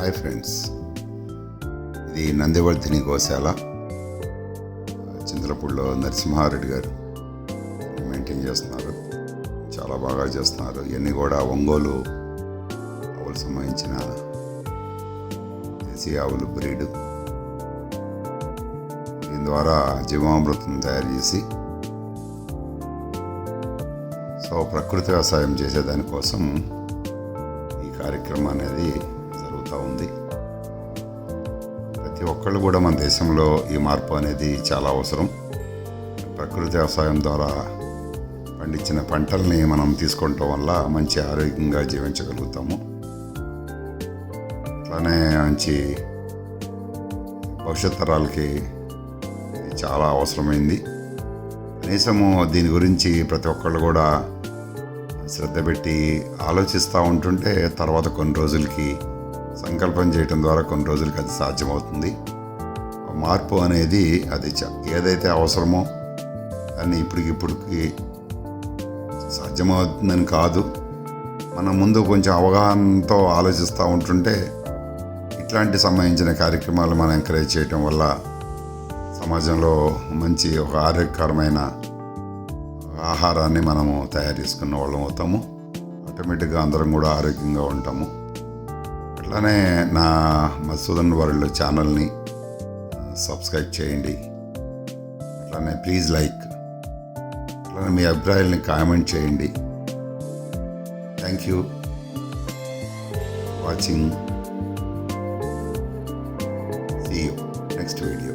Hi friends, ఇది నందివర్ధిని గోశాల చింతలపూడిలో నరసింహారెడ్డి గారు maintain చేస్తున్నారు. చాలా బాగా చేస్తున్నారు. ఇవన్నీ కూడా ఒంగోలు ఆవులు సంబంధించిన దేశీయ ఆవులు బ్రీడ్. దీని ద్వారా జీవామృతం తయారు చేసి ప్రకృతి వ్యవసాయం చేసేదానికోసం ఈ కార్యక్రమం అనేది జరుగుతూ ఉంది. ప్రతి ఒక్కళ్ళు కూడా మన దేశంలో ఈ మార్పు అనేది చాలా అవసరం. ప్రకృతి వ్యవసాయం ద్వారా పండించిన పంటల్ని మనం తీసుకోవటం వల్ల మంచి ఆరోగ్యంగా జీవించగలుగుతాము. అట్లానే మంచి భవిష్యత్ తరాలకి ఇది చాలా అవసరమైంది. కనీసము దీని గురించి ప్రతి ఒక్కళ్ళు కూడా శ్రద్ధ పెట్టి ఆలోచిస్తూ ఉంటుంటే తర్వాత కొన్ని రోజులకి సంకల్పం చేయటం ద్వారా కొన్ని రోజులకి అది సాధ్యమవుతుంది. మార్పు అనేది అది ఏదైతే అవసరమో దాన్ని ఇప్పటికి సాధ్యమవుతుందని కాదు, మనం ముందు కొంచెం అవగాహనతో ఆలోచిస్తూ ఉంటుంటే ఇట్లాంటి సంబంధించిన కార్యక్రమాలు మనం ఎంకరేజ్ చేయటం వల్ల సమాజంలో మంచి ఒక ఆరోగ్యకరమైన ఆహారాన్ని మనము తయారు చేసుకున్న వాళ్ళం అవుతాము. ఆటోమేటిక్గా అందరం కూడా ఆరోగ్యంగా ఉంటాము. అట్లానే నా మధుసూదన్ వరల్డ్ ఛానల్ని సబ్స్క్రైబ్ చేయండి. అట్లానే ప్లీజ్ లైక్, అట్లానే మీ అభిప్రాయాలని కామెంట్ చేయండి. Thank you watching. See you next video.